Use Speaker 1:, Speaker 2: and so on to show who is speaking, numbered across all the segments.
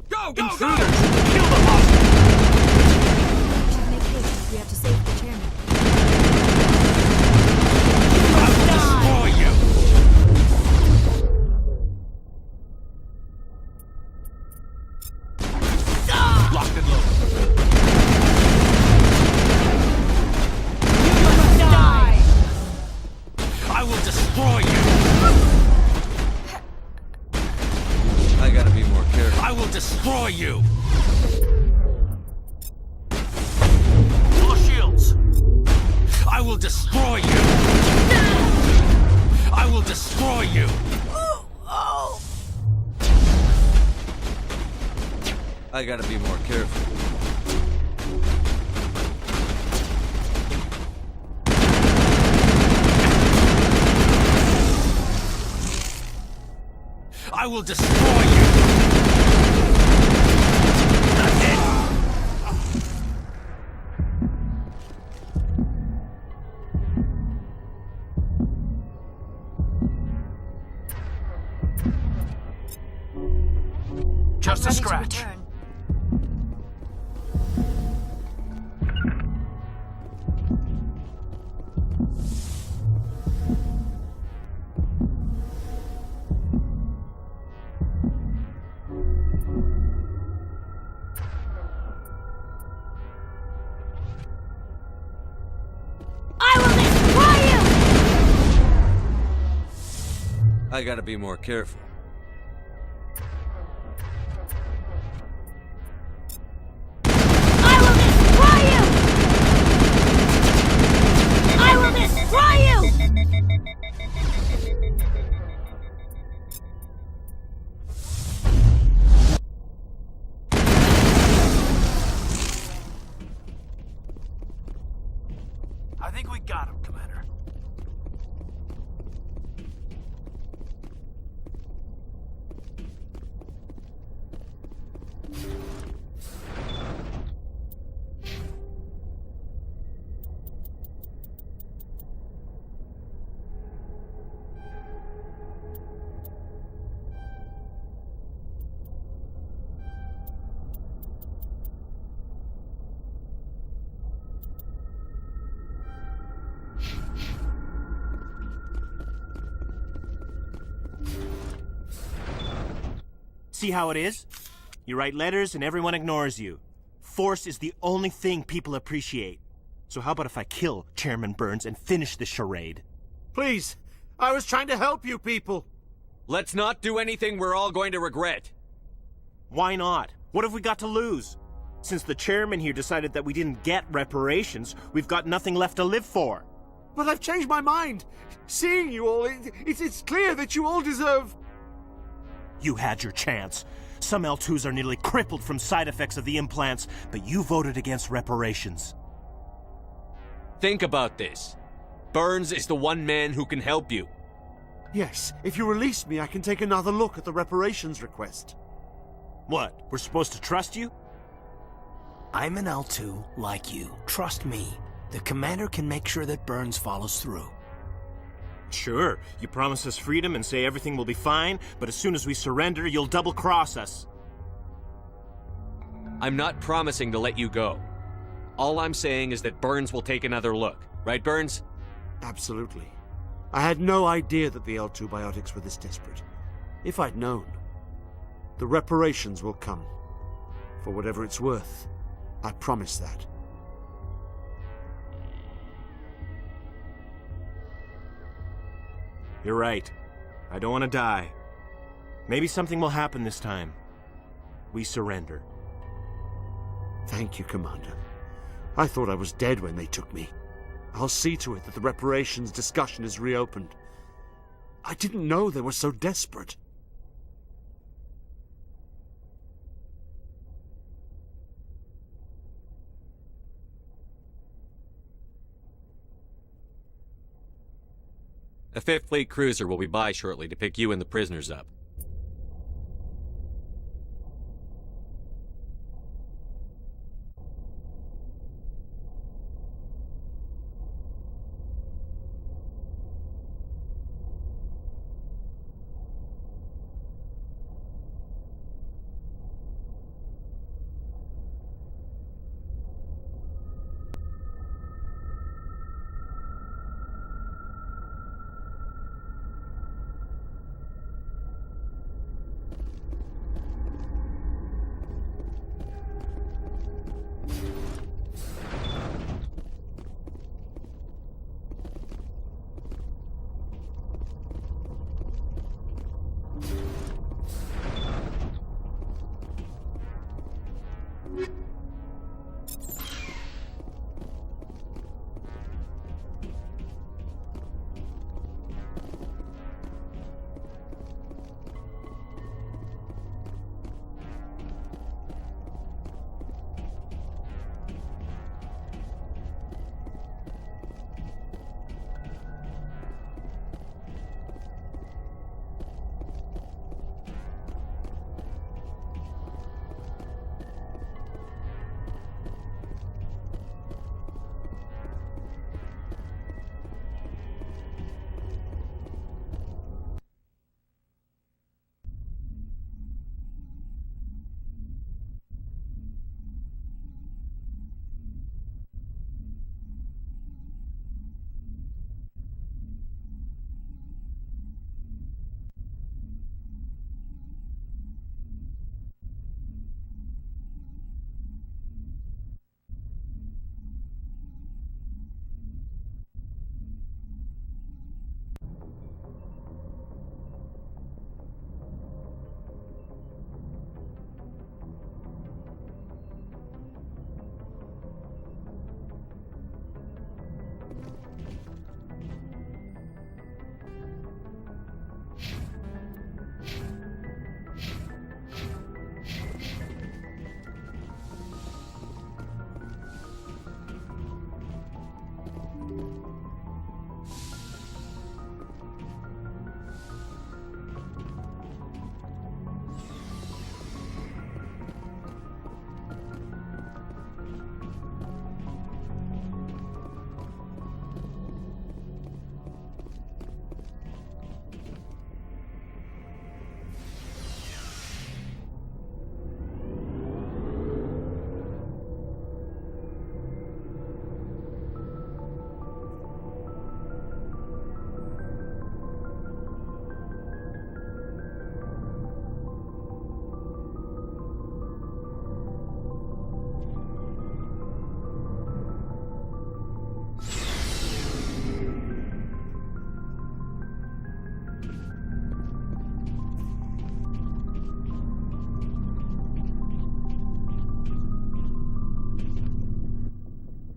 Speaker 1: Go! Intruders! Kill the monster!
Speaker 2: Should make haste. We have to save the chairman.
Speaker 1: I will destroy you! Locked and loaded.
Speaker 2: You must die!
Speaker 1: I will destroy you!
Speaker 3: I gotta be more careful.
Speaker 1: I will destroy you! More shields! I will destroy you! I will destroy you!
Speaker 3: I gotta be more careful.
Speaker 1: I will destroy you! That's it! Just a
Speaker 2: Ready to
Speaker 1: scratch.
Speaker 2: return.
Speaker 3: I gotta be more careful.
Speaker 2: I will destroy you! I will destroy you!
Speaker 4: See how it is? You write letters and everyone ignores you. Force is the only thing people appreciate. So how about if I kill Chairman Burns and finish this charade?
Speaker 5: Please, I was trying to help you people.
Speaker 3: Let's not do anything we're all going to regret.
Speaker 4: Why not? What have we got to lose? Since the chairman here decided that we didn't get reparations, we've got nothing left to live for.
Speaker 5: But I've changed my mind. Seeing you all, it's clear that you all deserve...
Speaker 4: You had your chance. Some L2s are nearly crippled from side effects of the implants, but you voted against reparations.
Speaker 3: Think about this. Burns is the one man who can help you.
Speaker 5: Yes, if you release me, I can take another look at the reparations request.
Speaker 4: What, we're supposed to trust you?
Speaker 6: I'm an L2 like you. Trust me. The commander can make sure that Burns follows through.
Speaker 4: Sure, you promise us freedom and say everything will be fine, but as soon as we surrender, you'll double-cross us.
Speaker 3: I'm not promising to let you go. All I'm saying is that Burns will take another look. Right, Burns?
Speaker 5: Absolutely. I had no idea that the L2 biotics were this desperate. If I'd known, the reparations will come. For whatever it's worth. I promise that.
Speaker 4: You're right. I don't want to die. Maybe something will happen this time. We surrender.
Speaker 5: Thank you, Commander. I thought I was dead when they took me. I'll see to it that the reparations discussion is reopened. I didn't know they were so desperate.
Speaker 3: A Fifth Fleet cruiser will be by shortly to pick you and the prisoners up.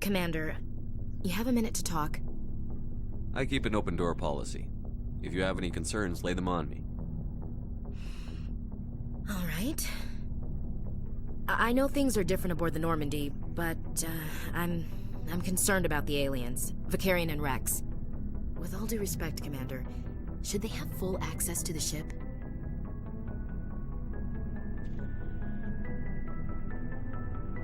Speaker 2: Commander, you have a minute to talk?
Speaker 3: I keep an open door policy. If you have any concerns, lay them on me.
Speaker 2: All right. I know things are different aboard the Normandy, but I'm concerned about the aliens, Vicarian and Rex. With all due respect, Commander, should they have full access to the ship?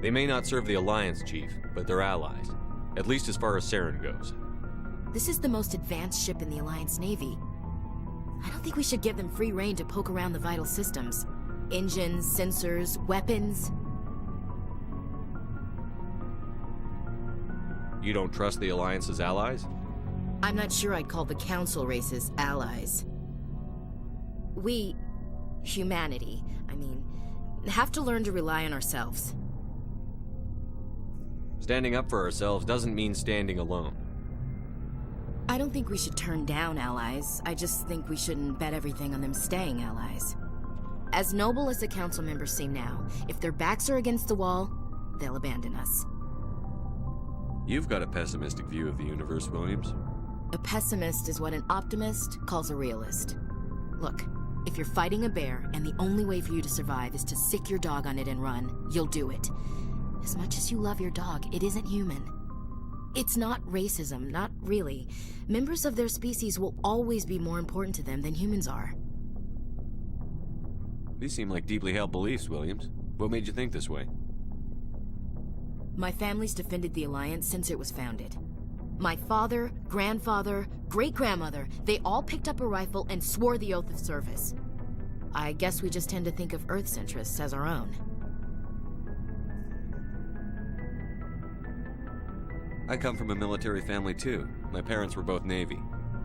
Speaker 3: They may not serve the Alliance, Chief, but they're allies. At least as far as Saren goes.
Speaker 2: This is the most advanced ship in the Alliance Navy. I don't think we should give them free rein to poke around the vital systems. Engines, sensors, weapons.
Speaker 3: You don't trust the Alliance's allies?
Speaker 2: I'm not sure I'd call the Council races allies. We, humanity, have to learn to rely on ourselves.
Speaker 3: Standing up for ourselves doesn't mean standing alone.
Speaker 2: I don't think we should turn down allies. I just think we shouldn't bet everything on them staying allies. As noble as the Council members seem now, if their backs are against the wall, they'll abandon us.
Speaker 3: You've got a pessimistic view of the universe, Williams.
Speaker 2: A pessimist is what an optimist calls a realist. Look, if you're fighting a bear and the only way for you to survive is to sick your dog on it and run, you'll do it. As much as you love your dog, it isn't human. It's not racism, not really. Members of their species will always be more important to them than humans are.
Speaker 3: These seem like deeply held beliefs, Williams. What made you think this way?
Speaker 2: My family's defended the Alliance since it was founded. My father, grandfather, great-grandmother, they all picked up a rifle and swore the oath of service. I guess we just tend to think of Earth's interests as our own.
Speaker 3: I come from a military family too. My parents were both Navy.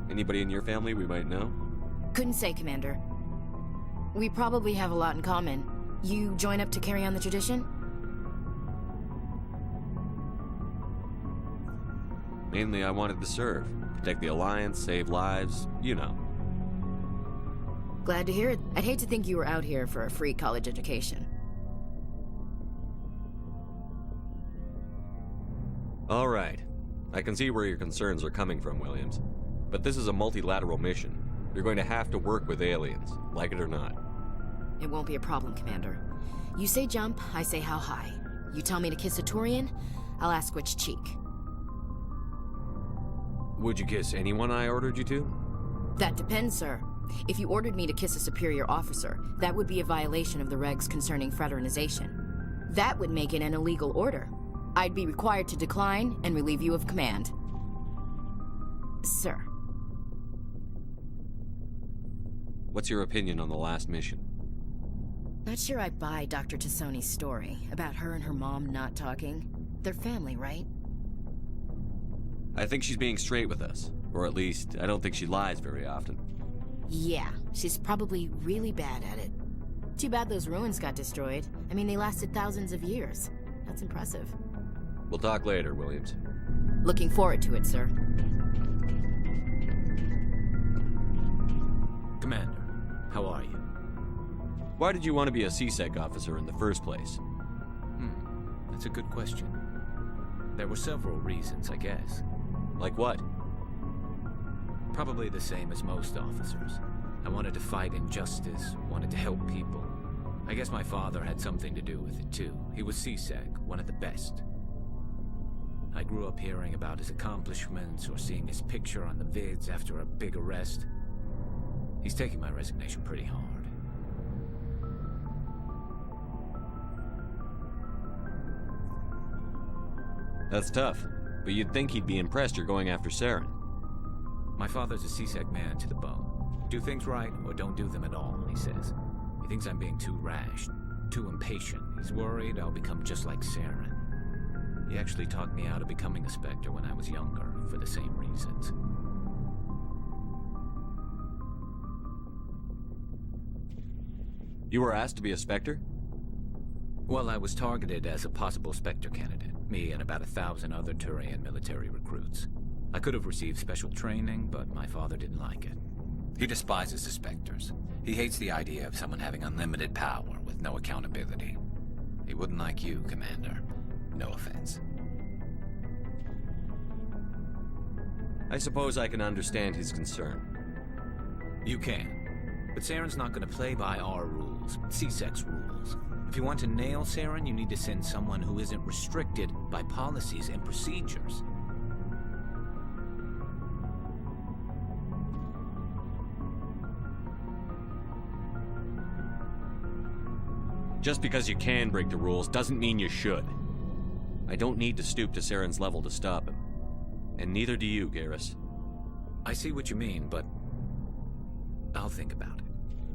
Speaker 3: Anybody in your family we might know?
Speaker 2: Couldn't say, Commander. We probably have a lot in common. You join up to carry on the tradition?
Speaker 3: Mainly I wanted to serve. Protect the Alliance, save lives, you know.
Speaker 2: Glad to hear it. I'd hate to think you were out here for a free college education.
Speaker 3: All right. I can see where your concerns are coming from, Williams. But this is a multilateral mission. You're going to have to work with aliens, like it or not.
Speaker 2: It won't be a problem, Commander. You say jump, I say how high. You tell me to kiss a Turian, I'll ask which cheek.
Speaker 3: Would you kiss anyone I ordered you to?
Speaker 2: That depends, sir. If you ordered me to kiss a superior officer, that would be a violation of the regs concerning fraternization. That would make it an illegal order. I'd be required to decline and relieve you of command. Sir.
Speaker 3: What's your opinion on the last mission?
Speaker 2: Not sure I buy Dr. Tassoni's story about her and her mom not talking. They're family, right?
Speaker 3: I think she's being straight with us. Or at least, I don't think she lies very often.
Speaker 2: Yeah, she's probably really bad at it. Too bad those ruins got destroyed. They lasted thousands of years. That's impressive.
Speaker 3: We'll talk later, Williams.
Speaker 2: Looking forward to it, sir.
Speaker 6: Commander, how are you?
Speaker 3: Why did you want to be a CSEC officer in the first place?
Speaker 6: That's a good question. There were several reasons, I guess.
Speaker 3: Like what?
Speaker 6: Probably the same as most officers. I wanted to fight injustice, wanted to help people. I guess my father had something to do with it too. He was CSEC, one of the best. I grew up hearing about his accomplishments or seeing his picture on the vids after a big arrest. He's taking my resignation pretty hard.
Speaker 3: That's tough, but you'd think he'd be impressed you're going after Saren.
Speaker 6: My father's a CSEC man to the bone. Do things right or don't do them at all, he says. He thinks I'm being too rash, too impatient. He's worried I'll become just like Saren. He actually talked me out of becoming a Spectre when I was younger, for the same reasons.
Speaker 3: You were asked to be a Spectre?
Speaker 6: Well, I was targeted as a possible Spectre candidate. Me and about 1,000 other Turian military recruits. I could have received special training, but my father didn't like it. He despises the Spectres. He hates the idea of someone having unlimited power with no accountability. He wouldn't like you, Commander. No offense.
Speaker 3: I suppose I can understand his concern.
Speaker 6: You can. But Saren's not gonna play by our rules, C-Sec's rules. If you want to nail Saren, you need to send someone who isn't restricted by policies and procedures.
Speaker 3: Just because you can break the rules doesn't mean you should. I don't need to stoop to Saren's level to stop him. And neither do you, Garrus.
Speaker 6: I see what you mean, but I'll think about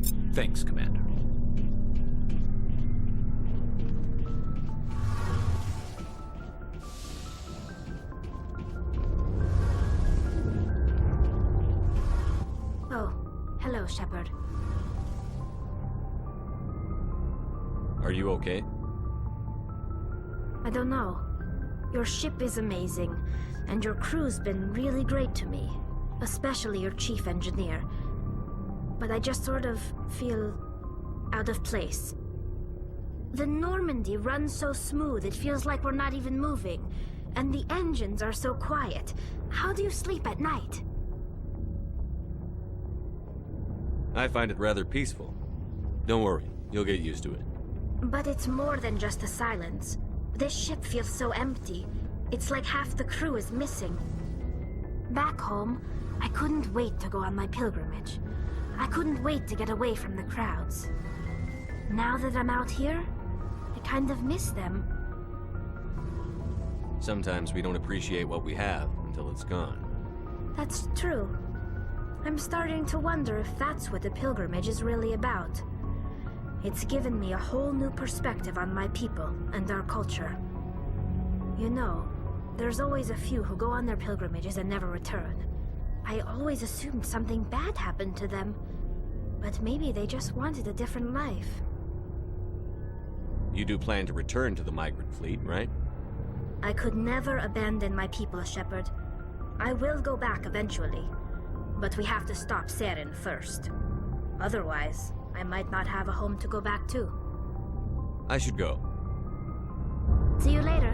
Speaker 6: it. Thanks, Commander.
Speaker 7: Oh, hello, Shepard.
Speaker 3: Are you okay?
Speaker 7: I don't know. Your ship is amazing, and your crew's been really great to me, especially your chief engineer. But I just sort of feel out of place. The Normandy runs so smooth it feels like we're not even moving, and the engines are so quiet. How do you sleep at night?
Speaker 3: I find it rather peaceful. Don't worry, you'll get used to it.
Speaker 7: But it's more than just the silence. This ship feels so empty. It's like half the crew is missing. Back home, I couldn't wait to go on my pilgrimage. I couldn't wait to get away from the crowds. Now that I'm out here, I kind of miss them.
Speaker 3: Sometimes we don't appreciate what we have until it's gone.
Speaker 7: That's true. I'm starting to wonder if that's what the pilgrimage is really about. It's given me a whole new perspective on my people and our culture. You know, there's always a few who go on their pilgrimages and never return. I always assumed something bad happened to them, but maybe they just wanted a different life.
Speaker 3: You do plan to return to the migrant fleet, right?
Speaker 7: I could never abandon my people, Shepard. I will go back eventually, but we have to stop Saren first. Otherwise, I might not have a home to go back to.
Speaker 3: I should go.
Speaker 7: See you later.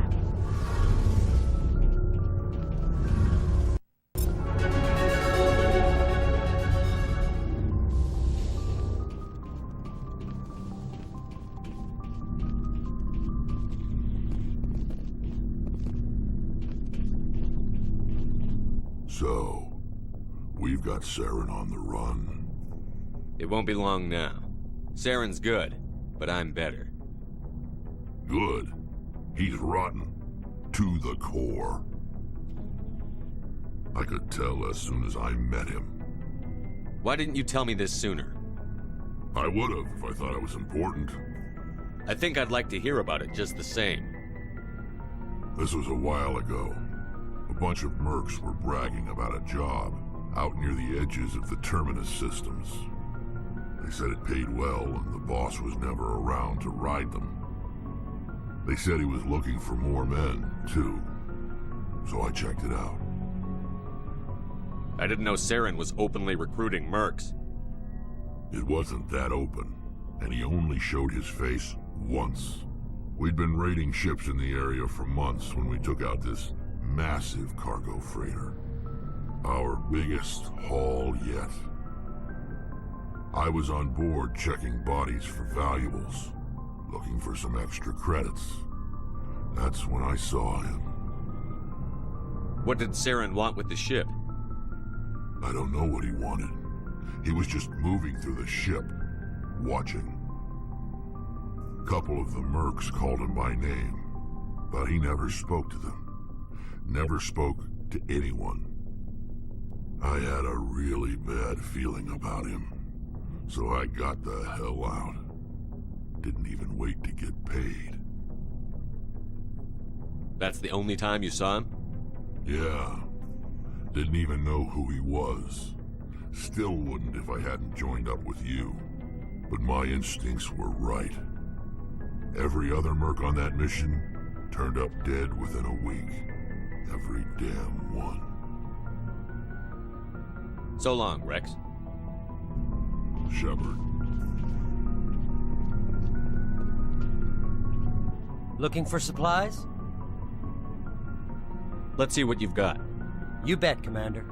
Speaker 8: So, we've got Saren on the run.
Speaker 3: It won't be long now. Saren's good, but I'm better.
Speaker 8: Good. He's rotten. To the core. I could tell as soon as I met him.
Speaker 3: Why didn't you tell me this sooner?
Speaker 8: I would've if I thought it was important.
Speaker 3: I think I'd like to hear about it just the same.
Speaker 8: This was a while ago. A bunch of mercs were bragging about a job out near the edges of the Terminus systems. They said it paid well and the boss was never around to ride them. They said he was looking for more men, too. So I checked it out.
Speaker 3: I didn't know Saren was openly recruiting mercs.
Speaker 8: It wasn't that open, and he only showed his face once. We'd been raiding ships in the area for months when we took out this massive cargo freighter. Our biggest haul yet. I was on board checking bodies for valuables, looking for some extra credits. That's when I saw him.
Speaker 3: What did Saren want with the ship?
Speaker 8: I don't know what he wanted. He was just moving through the ship, watching. A couple of the mercs called him by name, but he never spoke to them. Never spoke to anyone. I had a really bad feeling about him, so I got the hell out. Didn't even wait to get paid.
Speaker 3: That's the only time you saw him?
Speaker 8: Yeah. Didn't even know who he was. Still wouldn't if I hadn't joined up with you. But my instincts were right. Every other merc on that mission turned up dead within a week. Every damn one.
Speaker 3: So long, Rex.
Speaker 8: Shepard.
Speaker 9: Looking for supplies?
Speaker 3: Let's see what you've got.
Speaker 9: You bet, Commander.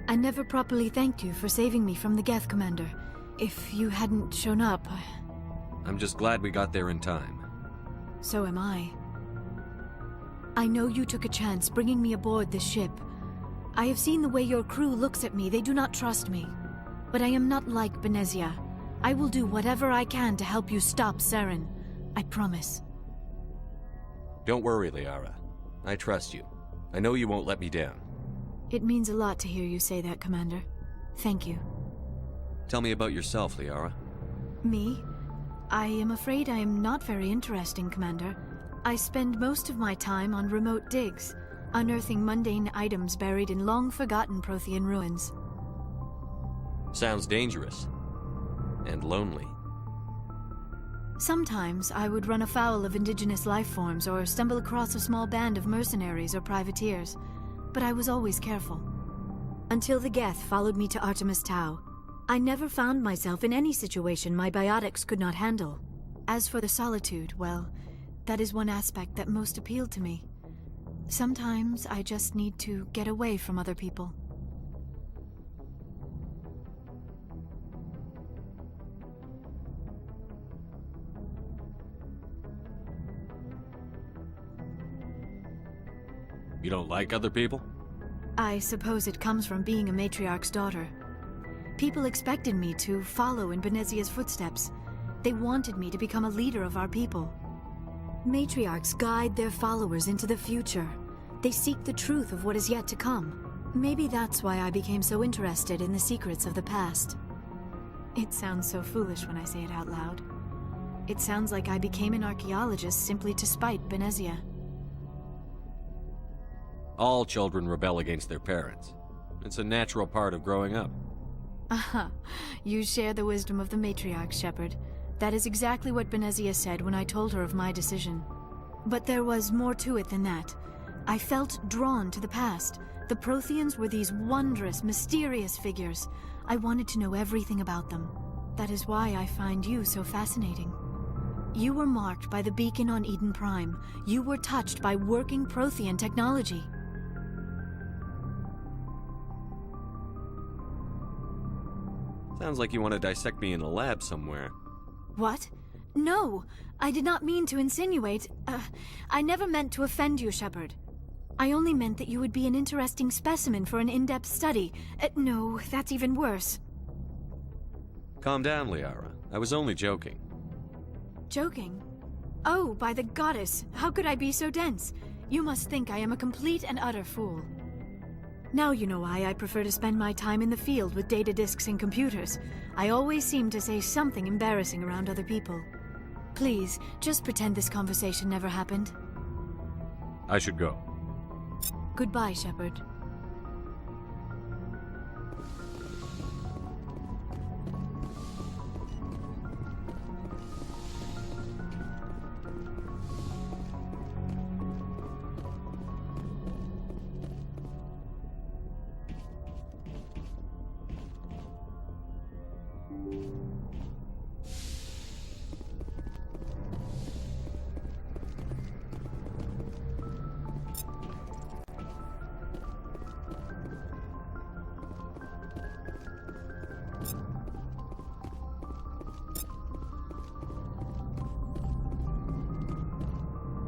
Speaker 9: I never properly thanked you for saving me from the Geth, Commander. If you hadn't shown up,
Speaker 3: I'm just glad we got there in time.
Speaker 9: so am I. I know you took a chance bringing me aboard this ship. I have seen the way your crew looks at me. They do not trust me. But I am not like Benezia. I will do whatever I can to help you stop Saren. I promise.
Speaker 3: Don't worry, Liara. I trust you. I know you won't let me down.
Speaker 9: It means a lot to hear you say that, Commander. Thank you.
Speaker 3: Tell me about yourself, Liara.
Speaker 9: Me? I am afraid I am not very interesting, Commander. I spend most of my time on remote digs, unearthing mundane items buried in long-forgotten Prothean ruins.
Speaker 3: Sounds dangerous. And lonely.
Speaker 9: Sometimes I would run afoul of indigenous life forms or stumble across a small band of mercenaries or privateers, but I was always careful. Until the Geth followed me to Artemis Tau, I never found myself in any situation my biotics could not handle. As for the solitude, well, that is one aspect that most appealed to me. Sometimes I just need to get away from other people.
Speaker 3: You don't like other people?
Speaker 9: I suppose it comes from being a matriarch's daughter. People expected me to follow in Benezia's footsteps. They wanted me to become a leader of our people. Matriarchs guide their followers into the future. They seek the truth of what is yet to come. Maybe that's why I became so interested in the secrets of the past. It sounds so foolish when I say it out loud. It sounds like I became an archaeologist simply to spite Benezia.
Speaker 3: All children rebel against their parents. It's a natural part of growing up.
Speaker 9: Aha, you share the wisdom of the matriarch, Shepard. That is exactly what Benezia said when I told her of my decision. But there was more to it than that. I felt drawn to the past. The Protheans were these wondrous, mysterious figures. I wanted to know everything about them. That is why I find you so fascinating. You were marked by the beacon on Eden Prime. You were touched by working Prothean technology.
Speaker 3: Sounds like you want to dissect me in a lab somewhere.
Speaker 9: What? No! I did not mean to insinuate. I never meant to offend you, Shepard. I only meant that you would be an interesting specimen for an in-depth study. No, that's even worse.
Speaker 3: Calm down, Liara. I was only joking.
Speaker 9: Joking? Oh, by the goddess, how could I be so dense? You must think I am a complete and utter fool. Now you know why I prefer to spend my time in the field with data disks and computers. I always seem to say something embarrassing around other people. Please, just pretend this conversation never happened.
Speaker 3: I should go.
Speaker 9: Goodbye, Shepard.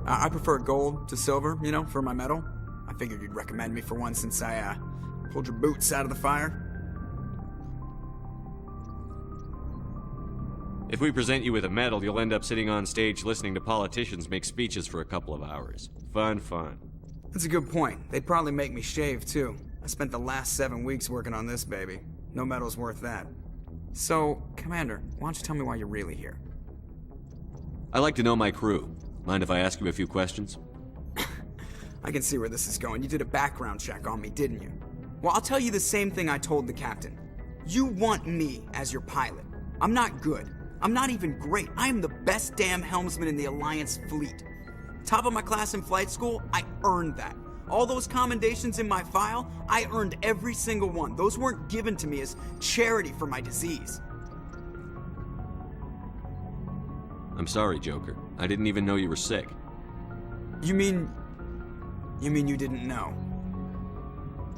Speaker 10: I prefer gold to silver, you know, for my medal. I figured you'd recommend me for one since I, pulled your boots out of the fire.
Speaker 3: If we present you with a medal, you'll end up sitting on stage listening to politicians make speeches for a couple of hours. Fun.
Speaker 10: That's a good point. They'd probably make me shave, too. I spent the last 7 weeks working on this baby. No medal's worth that. So, Commander, why don't you tell me why you're really here?
Speaker 3: I like to know my crew. Mind if I ask you a few questions?
Speaker 10: I can see where this is going. You did a background check on me, didn't you? Well, I'll tell you the same thing I told the captain. You want me as your pilot. I'm not good. I'm not even great. I am the best damn helmsman in the Alliance fleet. Top of my class in flight school, I earned that. All those commendations in my file, I earned every single one. Those weren't given to me as charity for my disease.
Speaker 3: I'm sorry, Joker. I didn't even know you were sick.
Speaker 10: You mean you didn't know?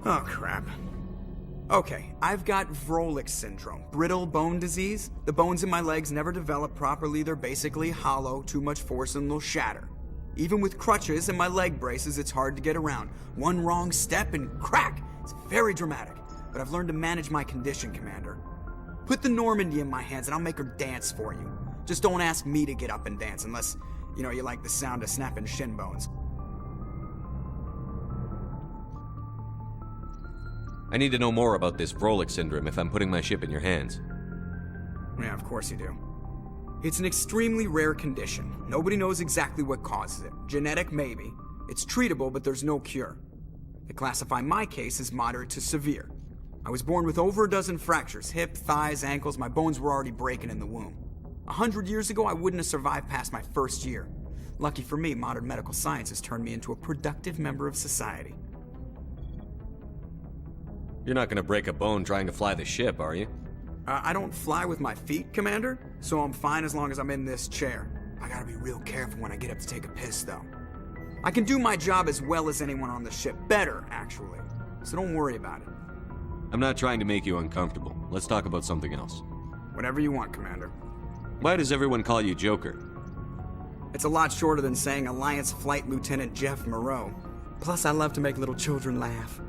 Speaker 10: Oh, crap. Okay, I've got Vrolik syndrome, brittle bone disease. The bones in my legs never develop properly. They're basically hollow, too much force and they'll shatter. Even with crutches and my leg braces, it's hard to get around. One wrong step and crack! It's very dramatic. But I've learned to manage my condition, Commander. Put the Normandy in my hands and I'll make her dance for you. Just don't ask me to get up and dance unless, you like the sound of snapping shin bones.
Speaker 3: I need to know more about this Vrolik syndrome if I'm putting my ship in your hands.
Speaker 10: Yeah, of course you do. It's an extremely rare condition. Nobody knows exactly what causes it. Genetic, maybe. It's treatable, but there's no cure. They classify my case as moderate to severe. I was born with over a dozen fractures, hip, thighs, ankles. My bones were already breaking in the womb. 100 years ago, I wouldn't have survived past my first year. Lucky for me, modern medical science has turned me into a productive member of society.
Speaker 3: You're not gonna break a bone trying to fly the ship, are you?
Speaker 10: I don't fly with my feet, Commander, so I'm fine as long as I'm in this chair. I gotta be real careful when I get up to take a piss, though. I can do my job as well as anyone on the ship. Better, actually. So don't worry about it.
Speaker 3: I'm not trying to make you uncomfortable. Let's talk about something else.
Speaker 10: Whatever you want, Commander.
Speaker 3: Why does everyone call you Joker?
Speaker 10: It's a lot shorter than saying Alliance Flight Lieutenant Jeff Moreau. Plus, I love to make little children laugh.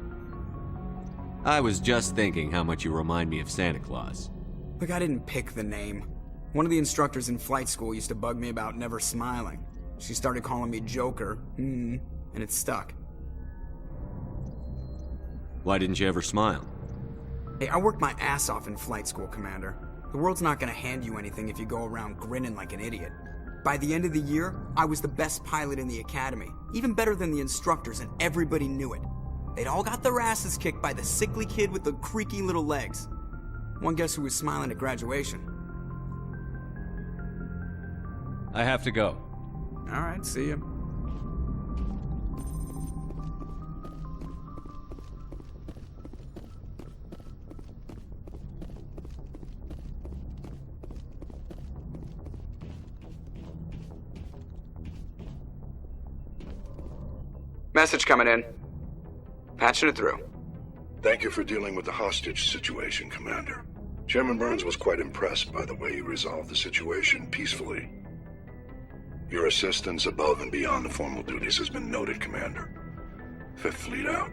Speaker 3: I was just thinking how much you remind me of Santa Claus.
Speaker 10: Look, I didn't pick the name. One of the instructors in flight school used to bug me about never smiling. She started calling me Joker, and it stuck.
Speaker 3: Why didn't you ever smile?
Speaker 10: Hey, I worked my ass off in flight school, Commander. The world's not gonna hand you anything if you go around grinning like an idiot. By the end of the year, I was the best pilot in the academy, even better than the instructors, and everybody knew it. They'd all got their asses kicked by the sickly kid with the creaky little legs. One guess who was smiling at graduation?
Speaker 3: I have to go.
Speaker 10: All right, see ya. Message coming in. Patching it through.
Speaker 8: Thank you for dealing with the hostage situation, Commander. Chairman Burns was quite impressed by the way you resolved the situation peacefully. Your assistance above and beyond the formal duties has been noted, Commander. Fifth Fleet out.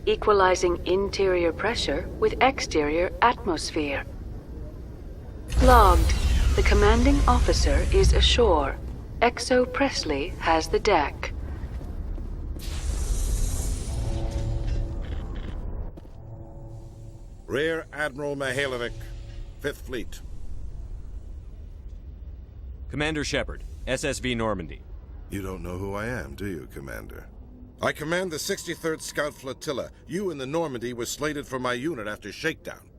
Speaker 11: equalizing interior pressure with exterior atmosphere. Logged. The commanding officer is ashore. Exo Presley has the deck.
Speaker 12: Rear Admiral Mihailovic, 5th Fleet.
Speaker 3: Commander Shepard, SSV Normandy.
Speaker 13: You don't know who I am, do you, Commander?
Speaker 12: I command the 63rd Scout Flotilla. You and the Normandy were slated for my unit after shakedown.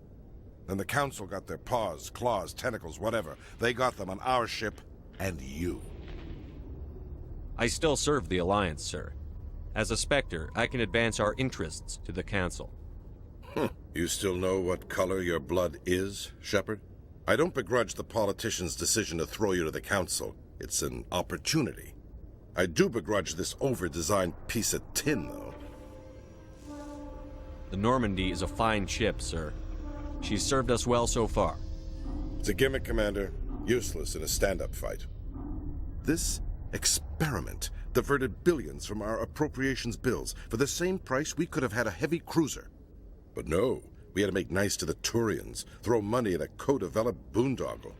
Speaker 13: Then the Council got their paws, claws, tentacles, whatever. They got them on our ship, and you.
Speaker 3: I still serve the Alliance, sir. As a Spectre, I can advance our interests to the Council.
Speaker 12: You still know what color your blood is, Shepard? I don't begrudge the politician's decision to throw you to the Council. It's an opportunity. I do begrudge this over-designed piece of tin, though.
Speaker 3: The Normandy is a fine ship, sir. She's served us well so far.
Speaker 12: It's a gimmick, Commander. Useless in a stand-up fight. This experiment diverted billions from our appropriations bills. For the same price, we could have had a heavy cruiser. But no, we had to make nice to the Turians, throw money at a co-developed boondoggle.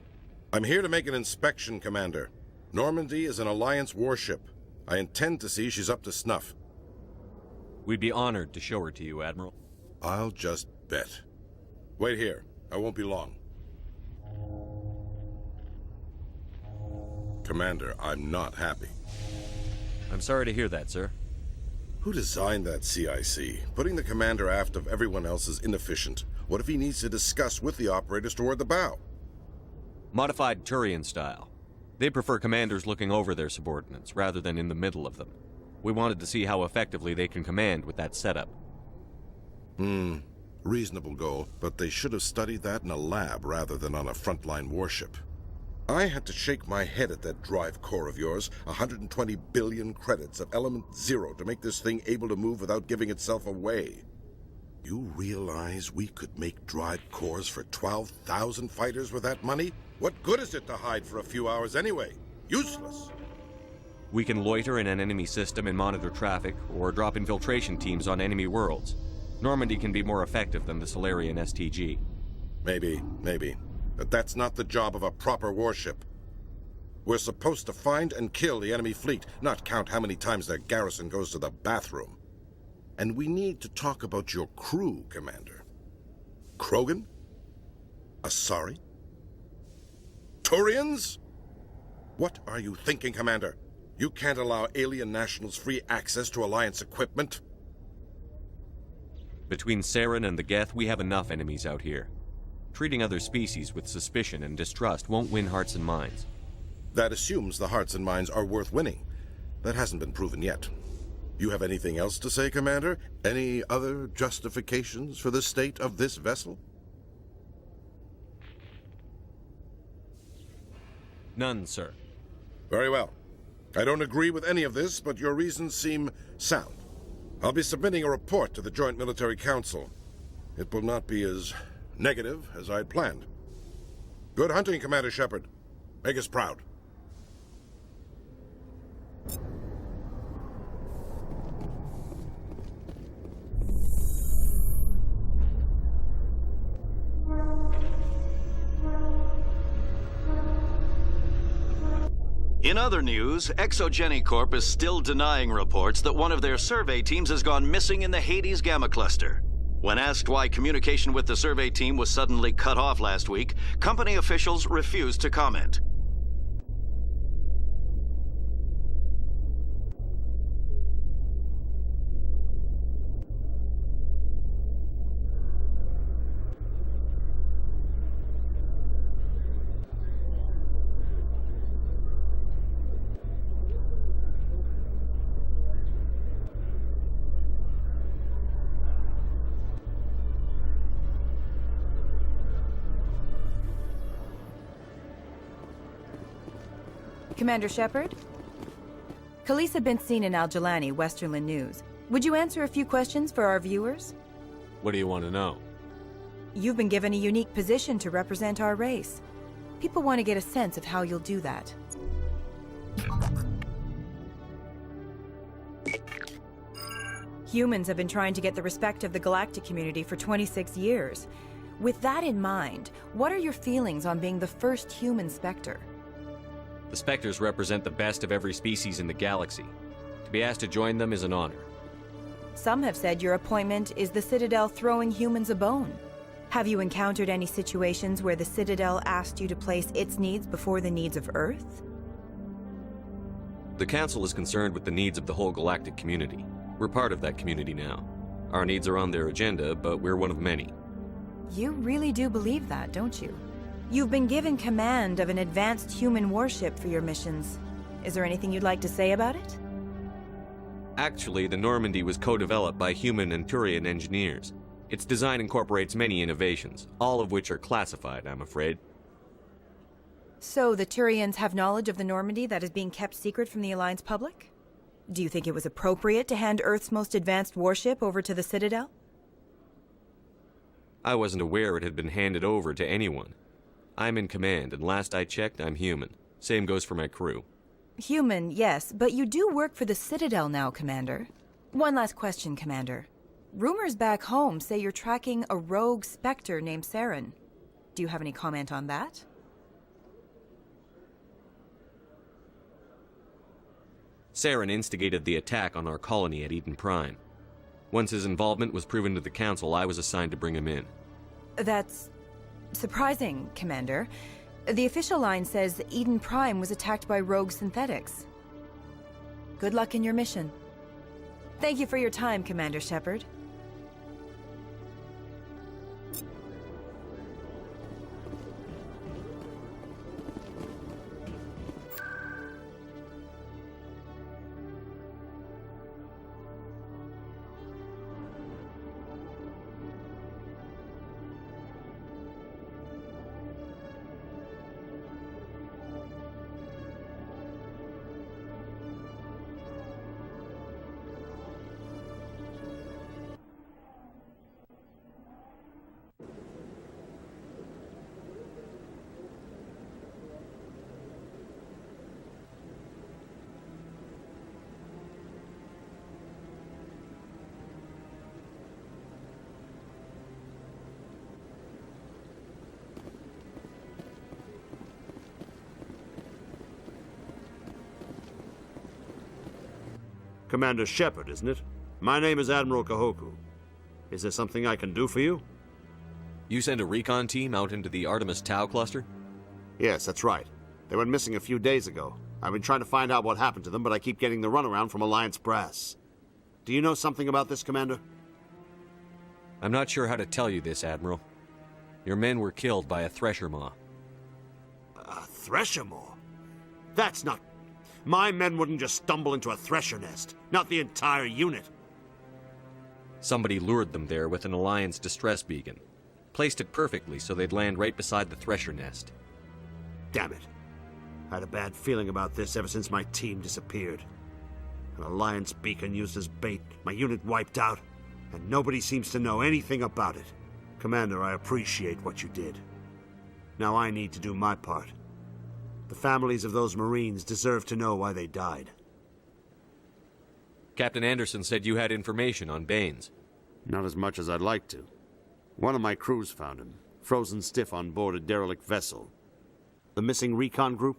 Speaker 12: I'm here to make an inspection, Commander. Normandy is an Alliance warship. I intend to see she's up to snuff.
Speaker 3: We'd be honored to show her to you, Admiral.
Speaker 12: I'll just bet. Wait here. I won't be long. Commander, I'm not happy.
Speaker 3: I'm sorry to hear that, sir.
Speaker 12: Who designed that CIC? Putting the commander aft of everyone else is inefficient. What if he needs to discuss with the operators toward the bow?
Speaker 3: Modified Turian style. They prefer commanders looking over their subordinates, rather than in the middle of them. We wanted to see how effectively they can command with that setup.
Speaker 12: Reasonable goal, but they should have studied that in a lab rather than on a frontline warship. I had to shake my head at that drive core of yours. 120 billion credits of element 0 to make this thing able to move without giving itself away. You realize we could make drive cores for 12,000 fighters with that money? What good is it to hide for a few hours anyway? Useless.
Speaker 3: We can loiter in an enemy system and monitor traffic, or drop infiltration teams on enemy worlds. Normandy can be more effective than the Solarian STG.
Speaker 12: Maybe. But that's not the job of a proper warship. We're supposed to find and kill the enemy fleet, not count how many times their garrison goes to the bathroom. And we need to talk about your crew, Commander. Krogan? Asari? Turians? What are you thinking, Commander? You can't allow alien nationals free access to Alliance equipment.
Speaker 3: Between Saren and the Geth, we have enough enemies out here. Treating other species with suspicion and distrust won't win hearts and minds.
Speaker 12: That assumes the hearts and minds are worth winning. That hasn't been proven yet. You have anything else to say, Commander? Any other justifications for the state of this vessel?
Speaker 3: None, sir.
Speaker 12: Very well. I don't agree with any of this, but your reasons seem sound. I'll be submitting a report to the Joint Military Council. It will not be as negative as I'd planned. Good hunting, Commander Shepard. Make us proud.
Speaker 14: In other news, Exogeny Corp is still denying reports that one of their survey teams has gone missing in the Hades Gamma Cluster. When asked why communication with the survey team was suddenly cut off last week, company officials refused to comment.
Speaker 15: Commander Shepard? Khaleesa been seen in Al-Jalani, Westerland News. Would you answer a few questions for our viewers?
Speaker 3: What do you want to know?
Speaker 15: You've been given a unique position to represent our race. People want to get a sense of how you'll do that. Humans have been trying to get the respect of the galactic community for 26 years. With that in mind, what are your feelings on being the first human Spectre?
Speaker 3: The Spectres represent the best of every species in the galaxy. To be asked to join them is an honor.
Speaker 15: Some have said your appointment is the Citadel throwing humans a bone. Have you encountered any situations where the Citadel asked you to place its needs before the needs of Earth?
Speaker 3: The Council is concerned with the needs of the whole galactic community. We're part of that community now. Our needs are on their agenda, but we're one of many.
Speaker 15: You really do believe that, don't you? You've been given command of an advanced human warship for your missions. Is there anything you'd like to say about it?
Speaker 3: Actually, the Normandy was co-developed by human and Turian engineers. Its design incorporates many innovations, all of which are classified, I'm afraid.
Speaker 15: So the Turians have knowledge of the Normandy that is being kept secret from the Alliance public? Do you think it was appropriate to hand Earth's most advanced warship over to the Citadel?
Speaker 3: I wasn't aware it had been handed over to anyone. I'm in command, and last I checked, I'm human. Same goes for my crew.
Speaker 15: Human, yes, but you do work for the Citadel now, Commander. One last question, Commander. Rumors back home say you're tracking a rogue Spectre named Saren. Do you have any comment on that?
Speaker 3: Saren instigated the attack on our colony at Eden Prime. Once his involvement was proven to the Council, I was assigned to bring him in.
Speaker 15: That's surprising, Commander. The official line says Eden Prime was attacked by rogue synthetics. Good luck in your mission. Thank you for your time, Commander Shepard.
Speaker 5: Commander Shepard, isn't it? My name is Admiral Kahoku. Is there something I can do for you?
Speaker 3: You sent a recon team out into the Artemis Tau cluster?
Speaker 5: Yes, that's right. They went missing a few days ago. I've been trying to find out what happened to them, but I keep getting the runaround from Alliance brass. Do you know something about this, Commander?
Speaker 3: I'm not sure how to tell you this, Admiral. Your men were killed by a Thresher Maw.
Speaker 5: A Thresher Maw? That's not... My men wouldn't just stumble into a Thresher nest. Not the entire unit.
Speaker 3: Somebody lured them there with an Alliance distress beacon. Placed it perfectly so they'd land right beside the Thresher nest.
Speaker 5: Damn it. I had a bad feeling about this ever since my team disappeared. An Alliance beacon used as bait, my unit wiped out, and nobody seems to know anything about it. Commander, I appreciate what you did. Now I need to do my part. The families of those Marines deserve to know why they died.
Speaker 3: Captain Anderson said you had information on Baines.
Speaker 5: Not as much as I'd like to. One of my crews found him, frozen stiff on board a derelict vessel. The missing recon group?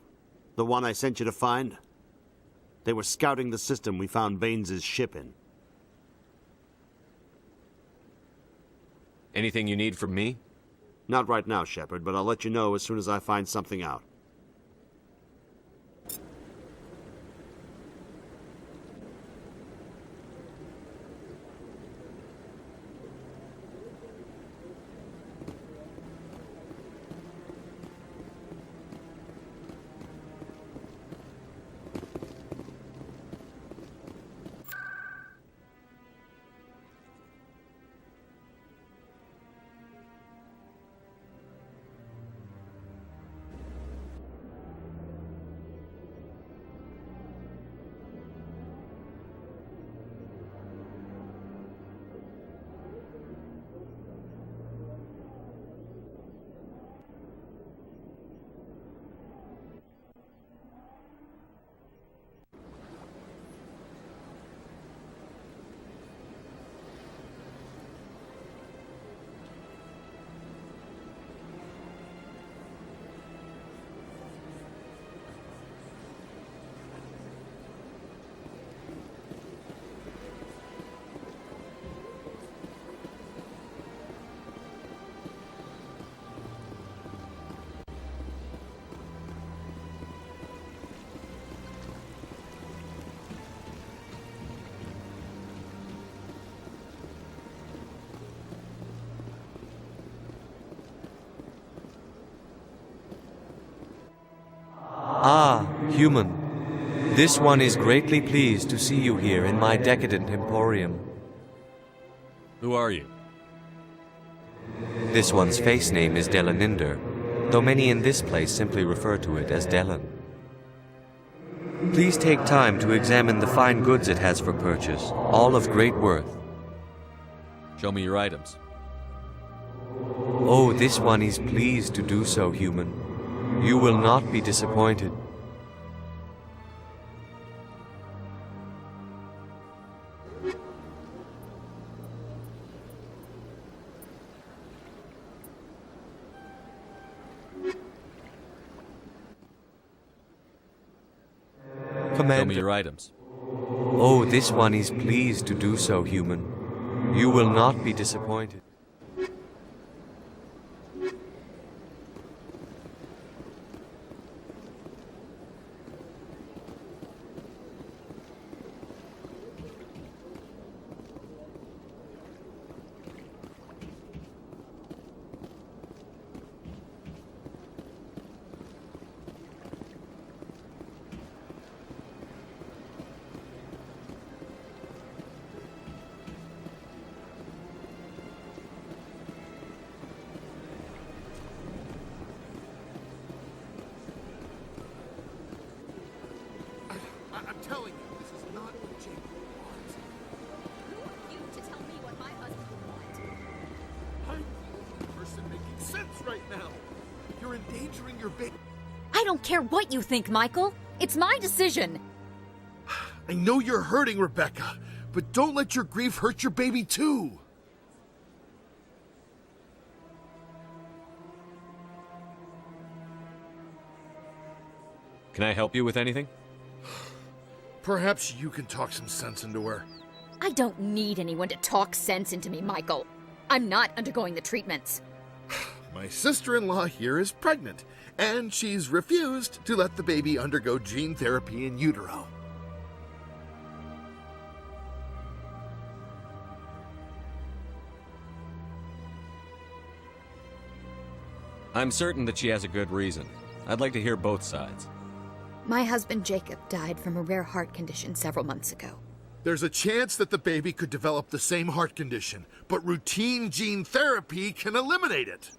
Speaker 5: The one I sent you to find? They were scouting the system we found Baines' ship in.
Speaker 3: Anything you need from me?
Speaker 5: Not right now, Shepard, but I'll let you know as soon as I find something out.
Speaker 16: Human, this one is greatly pleased to see you here in my decadent emporium.
Speaker 3: Who are you?
Speaker 16: This one's face name is Delaninder, though many in this place simply refer to it as Delan. Please take time to examine the fine goods it has for purchase, all of great worth.
Speaker 3: Show me your items.
Speaker 16: Oh, this one is pleased to do so, human. You will not be disappointed.
Speaker 3: Show me your items.
Speaker 16: Oh, this one is pleased to do so, human. You will not be disappointed.
Speaker 13: I'm telling you, this is not what Jacob wants.
Speaker 2: Who are you to tell me what my husband would want?
Speaker 13: I'm the only person making sense right now. You're endangering your baby.
Speaker 2: I don't care what you think, Michael. It's my decision.
Speaker 13: I know you're hurting, Rebecca, but don't let your grief hurt your baby too.
Speaker 3: Can I help you with anything?
Speaker 13: Perhaps you can talk some sense into her.
Speaker 2: I don't need anyone to talk sense into me, Michael. I'm not undergoing the treatments.
Speaker 13: My sister-in-law here is pregnant, and she's refused to let the baby undergo gene therapy in utero.
Speaker 3: I'm certain that she has a good reason. I'd like to hear both sides.
Speaker 2: My husband Jacob died from a rare heart condition several months ago.
Speaker 13: There's a chance that the baby could develop the same heart condition, but routine gene therapy can eliminate it.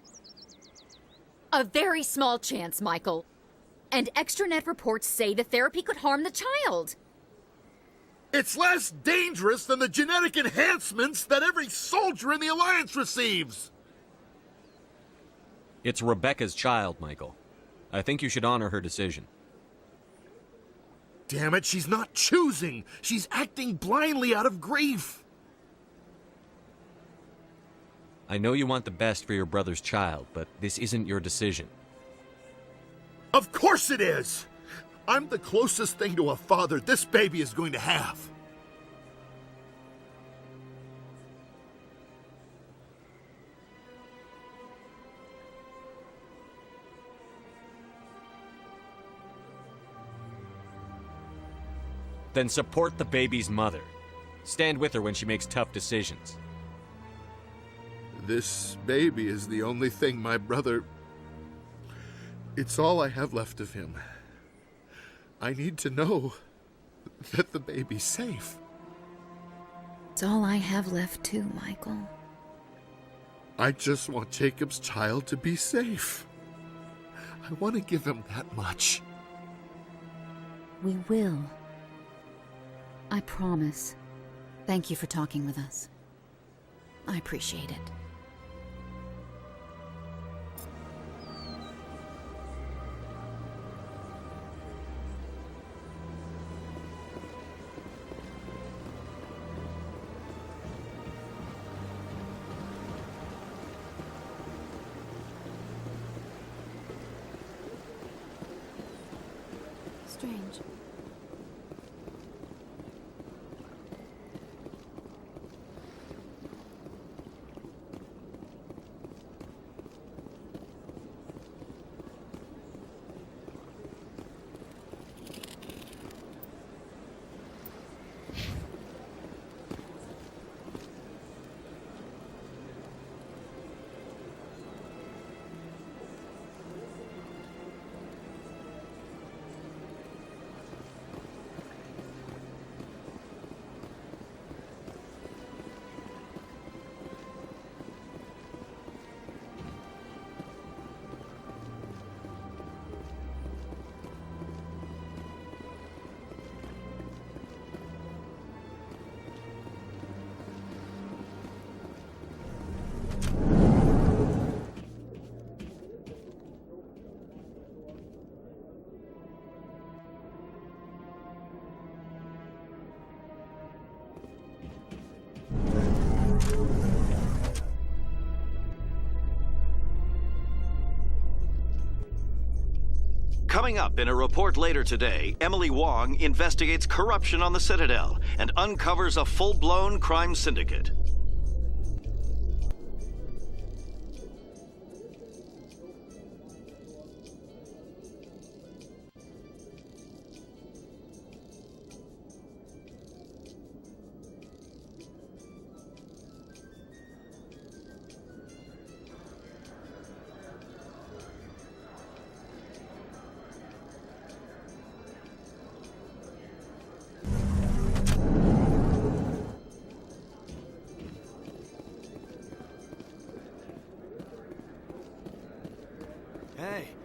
Speaker 2: A very small chance, Michael. And extranet reports say the therapy could harm the child.
Speaker 13: It's less dangerous than the genetic enhancements that every soldier in the Alliance receives.
Speaker 3: It's Rebecca's child, Michael. I think you should honor her decision.
Speaker 13: Damn it, she's not choosing. She's acting blindly out of grief.
Speaker 3: I know you want the best for your brother's child, but this isn't your decision.
Speaker 13: Of course it is! I'm the closest thing to a father this baby is going to have.
Speaker 3: Then support the baby's mother. Stand with her when she makes tough decisions.
Speaker 13: This baby is the only thing my brother... It's all I have left of him. I need to know that the baby's safe.
Speaker 2: It's all I have left too, Michael.
Speaker 13: I just want Jacob's child to be safe. I want to give him that much.
Speaker 2: We will. I promise. Thank you for talking with us. I appreciate it.
Speaker 9: Strange.
Speaker 14: Coming up in a report later today, Emily Wong investigates corruption on the Citadel and uncovers a full-blown crime syndicate.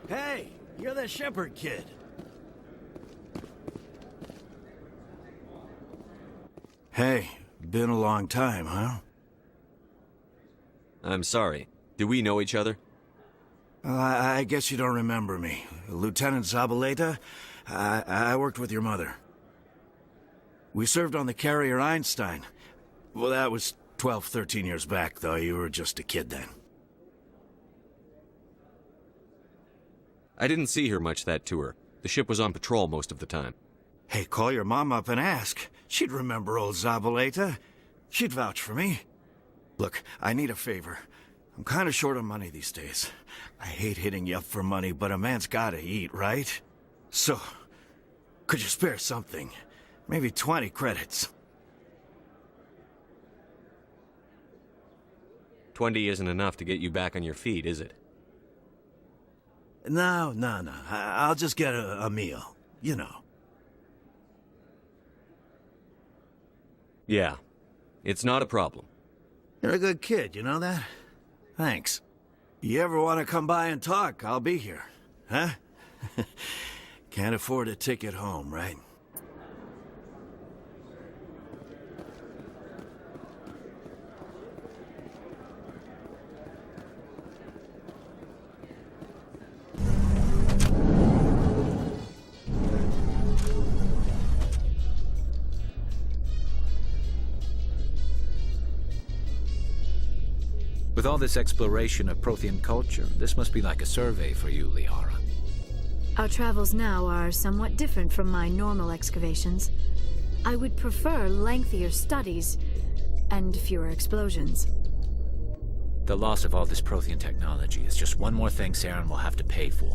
Speaker 17: Hey, you're the Shepherd kid. Hey, been a long time, huh?
Speaker 3: I'm sorry. Do we know each other?
Speaker 17: Well, I guess you don't remember me. Lieutenant Zabaleta? I worked with your mother. We served on the carrier Einstein. Well, that was 12, 13 years back, though. You were just a kid then.
Speaker 3: I didn't see her much that tour. The ship was on patrol most of the time.
Speaker 17: Hey, call your mom up and ask. She'd remember old Zabaleta. She'd vouch for me. Look, I need a favor. I'm kind of short on money these days. I hate hitting you up for money, but a man's gotta eat, right? So, could you spare something? Maybe 20 credits.
Speaker 3: 20 isn't enough to get you back on your feet, is it?
Speaker 17: No. I'll just get a meal, you know.
Speaker 3: Yeah. It's not a problem.
Speaker 17: You're a good kid, you know that? Thanks. You ever want to come by and talk, I'll be here. Huh? Can't afford a ticket home, right?
Speaker 6: With all this exploration of Prothean culture, this must be like a survey for you, Liara.
Speaker 9: Our travels now are somewhat different from my normal excavations. I would prefer lengthier studies and fewer explosions.
Speaker 6: The loss of all this Prothean technology is just one more thing Saren will have to pay for.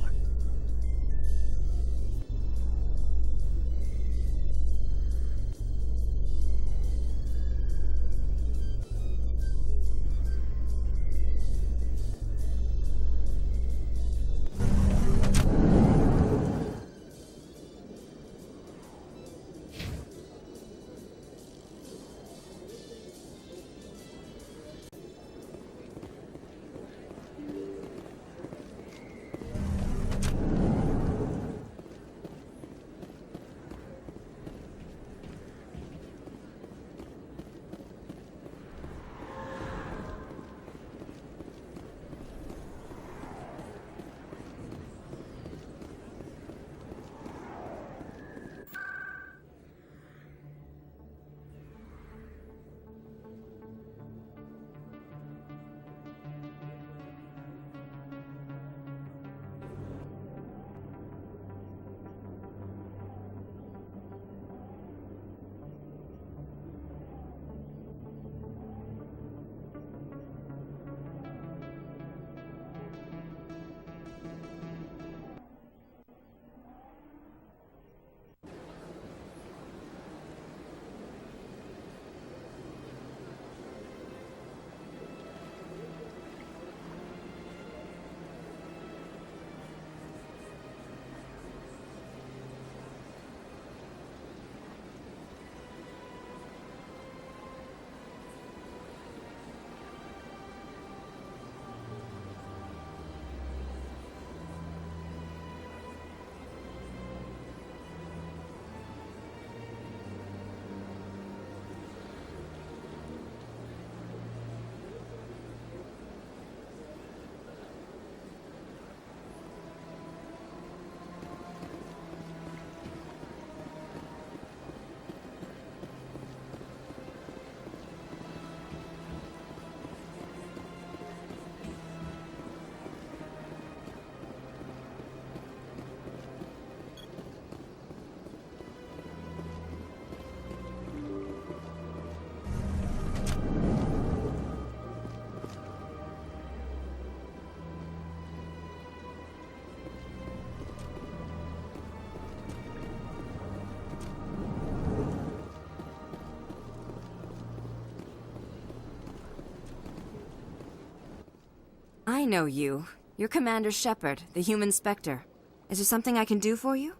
Speaker 18: I know you. You're Commander Shepard, the human Spectre. Is there something I can do for you?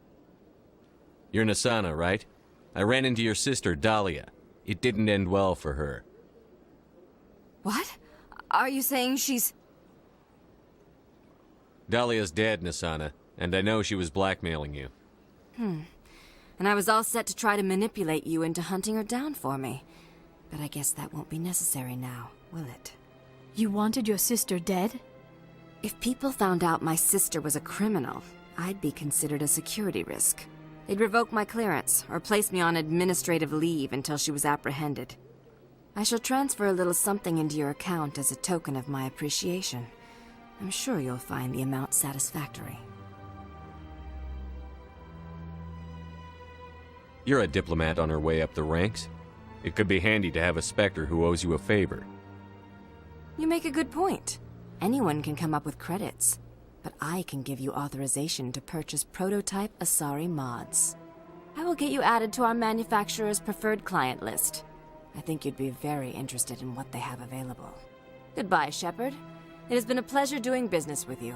Speaker 3: You're Nassana, right? I ran into your sister, Dahlia. It didn't end well for her.
Speaker 18: What? Are you saying she's...
Speaker 3: Dahlia's dead, Nassana, and I know she was blackmailing you.
Speaker 18: And I was all set to try to manipulate you into hunting her down for me. But I guess that won't be necessary now, will it?
Speaker 9: You wanted your sister dead?
Speaker 18: If people found out my sister was a criminal, I'd be considered a security risk. They'd revoke my clearance, or place me on administrative leave until she was apprehended. I shall transfer a little something into your account as a token of my appreciation. I'm sure you'll find the amount satisfactory.
Speaker 3: You're a diplomat on her way up the ranks. It could be handy to have a Spectre who owes you a favor.
Speaker 18: You make a good point. Anyone can come up with credits. But I can give you authorization to purchase prototype Asari mods. I will get you added to our manufacturer's preferred client list. I think you'd be very interested in what they have available. Goodbye, Shepard. It has been a pleasure doing business with you.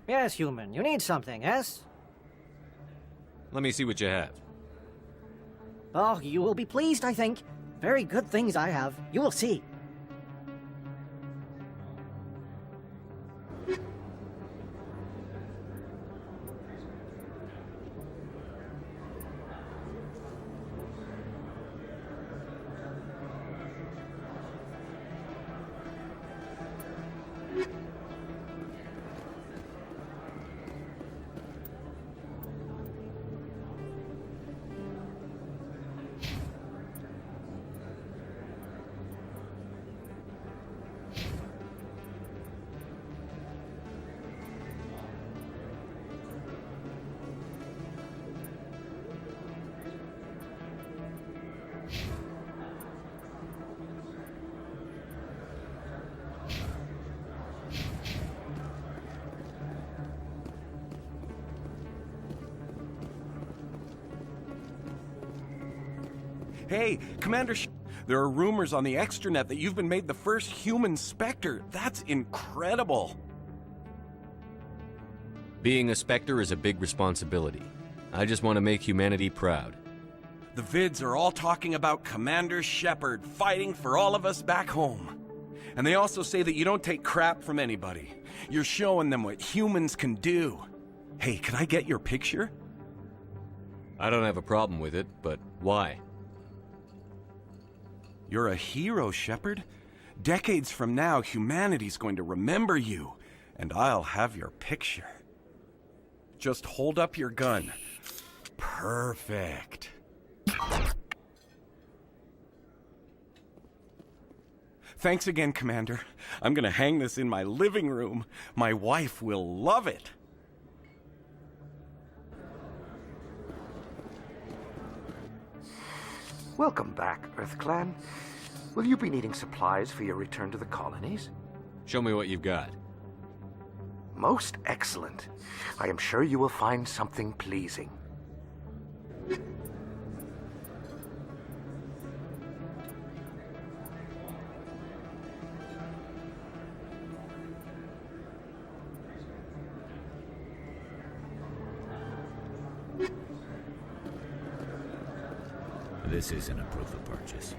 Speaker 19: Yes, human. You need something, yes?
Speaker 3: Let me see what you have.
Speaker 19: Oh, you will be pleased, I think. Very good things I have. You will see.
Speaker 20: Hey, Commander there are rumors on the extranet that you've been made the first human Spectre. That's incredible.
Speaker 3: Being a Spectre is a big responsibility. I just want to make humanity proud.
Speaker 20: The vids are all talking about Commander Shepard fighting for all of us back home. And they also say that you don't take crap from anybody. You're showing them what humans can do. Hey, can I get your picture?
Speaker 3: I don't have a problem with it, but why?
Speaker 20: You're a hero, Shepard. Decades from now, humanity's going to remember you, and I'll have your picture. Just hold up your gun. Perfect. Thanks again, Commander. I'm gonna hang this in my living room. My wife will love it.
Speaker 21: Welcome back, EarthClan. Will you be needing supplies for your return to the colonies?
Speaker 3: Show me what you've got.
Speaker 21: Most excellent. I am sure you will find something pleasing.
Speaker 6: This isn't a proof of purchase.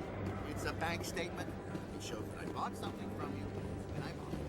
Speaker 1: It's a bank statement. It shows that I bought something from you, and I bought it.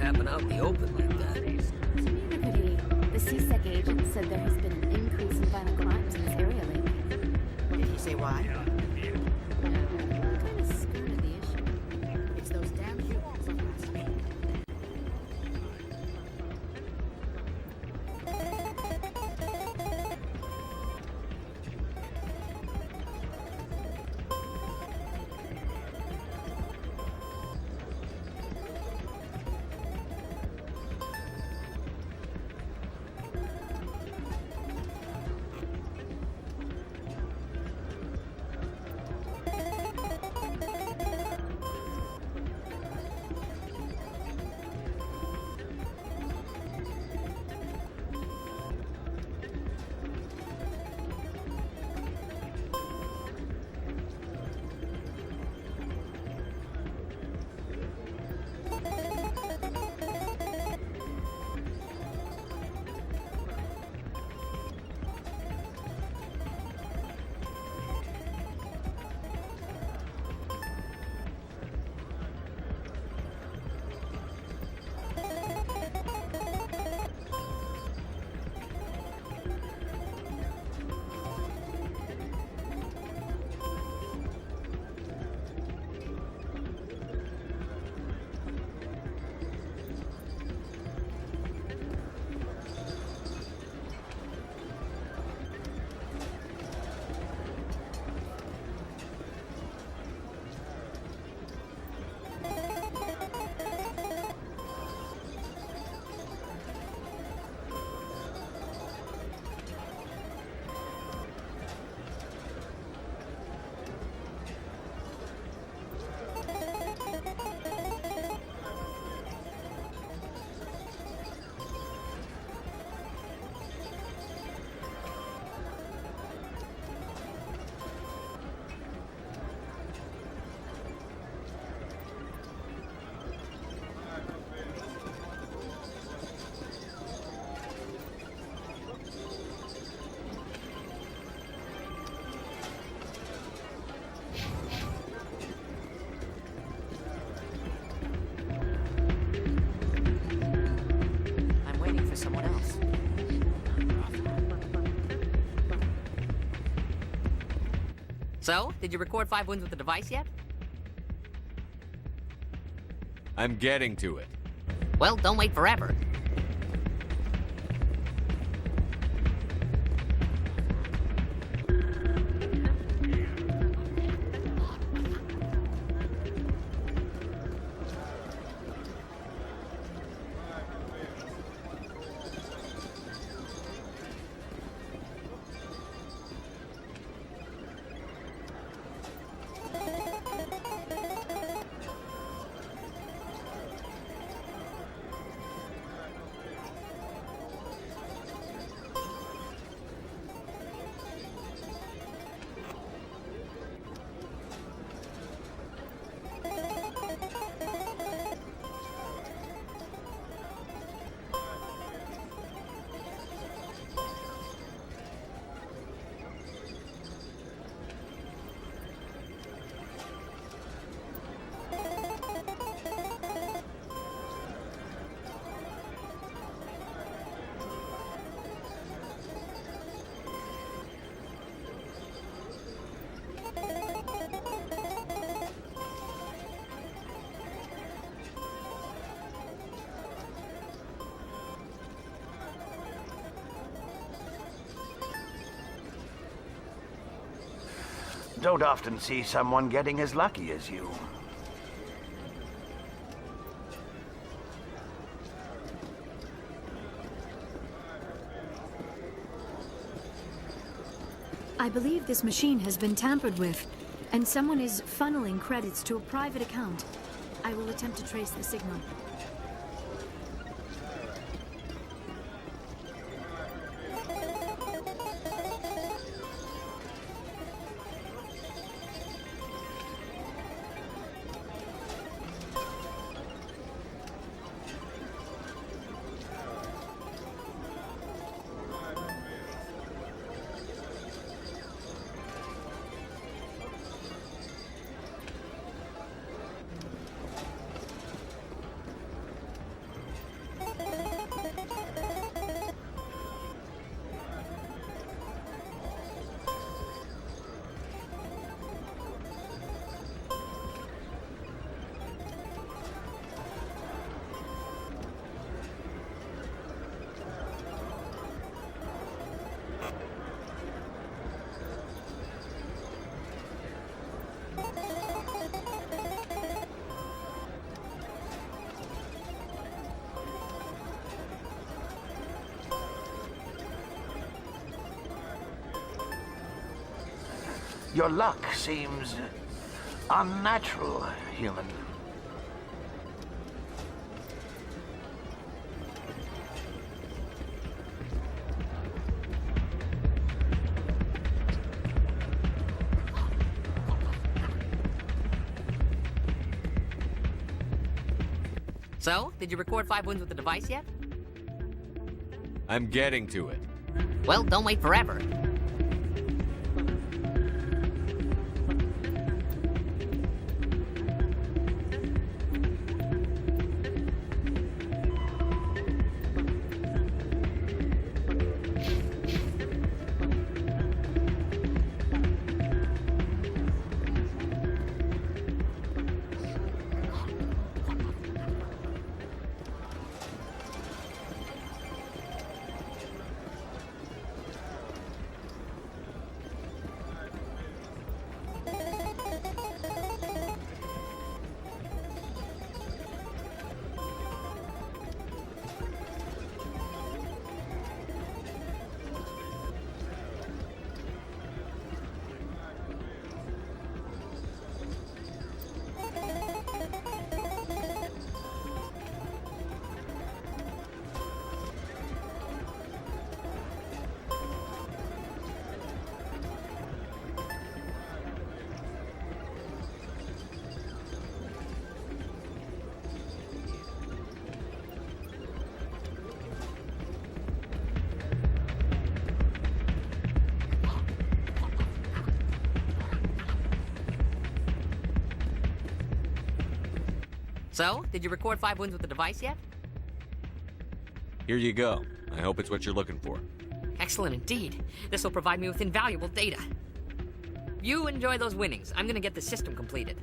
Speaker 22: Happen out in the open like that.
Speaker 2: Neither could he. The CSEC agent said there has been an increase in violent crimes in this area lately.
Speaker 19: Did he say why?
Speaker 2: Kind of skirted the issue.
Speaker 19: It's those damn humans. Someone else.
Speaker 22: So, did you record 5 wins with the device yet?
Speaker 3: I'm getting to it.
Speaker 22: Well, don't wait forever.
Speaker 21: Don't often see someone getting as lucky as you.
Speaker 9: I believe this machine has been tampered with, and someone is funneling credits to a private account. I will attempt to trace the signal.
Speaker 21: Your luck seems unnatural, human.
Speaker 22: So, did you record 5 wounds with the device yet?
Speaker 3: I'm getting to it.
Speaker 22: Well, don't wait forever. So, did you record 5 wounds with the device yet?
Speaker 3: Here you go. I hope it's what you're looking for.
Speaker 22: Excellent indeed. This will provide me with invaluable data. You enjoy those winnings. I'm gonna get the system completed.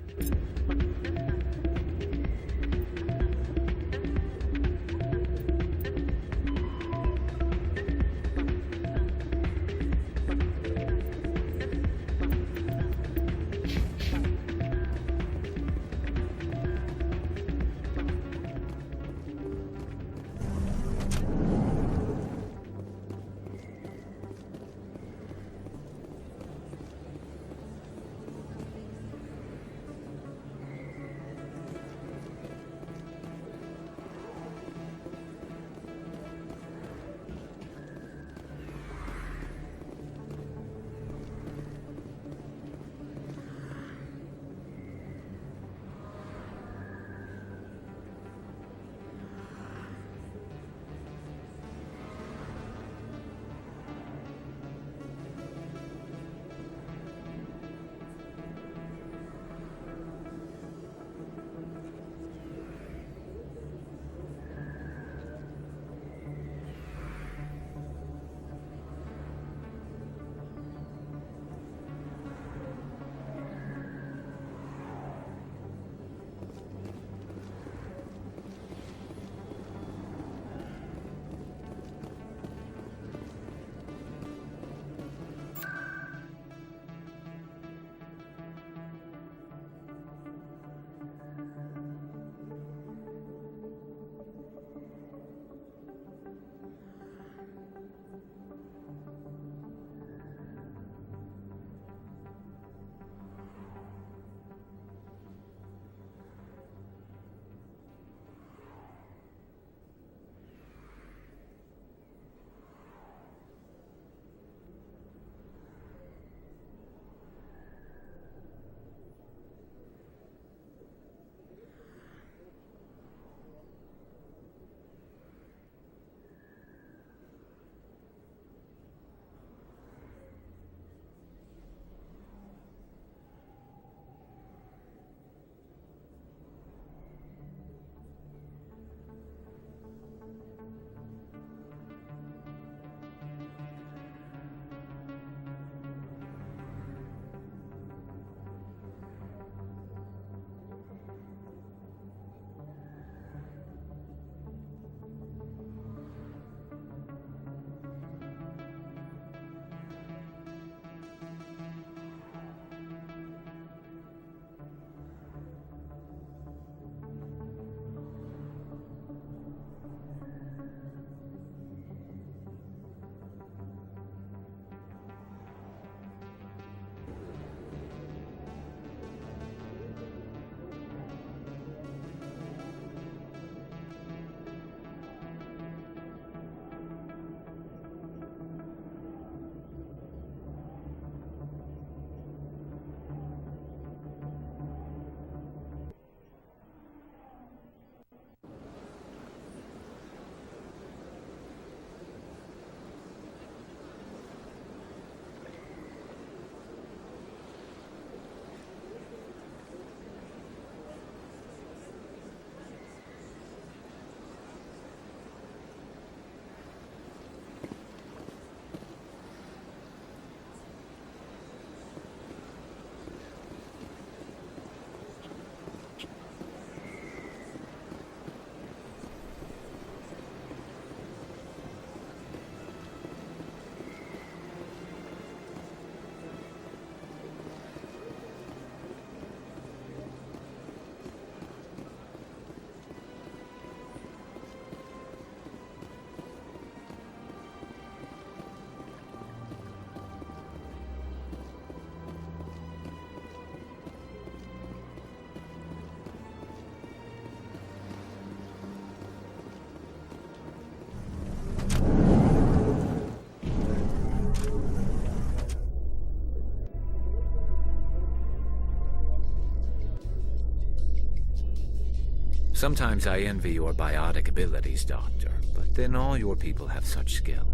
Speaker 6: Sometimes I envy your biotic abilities, Doctor, but then all your people have such skill.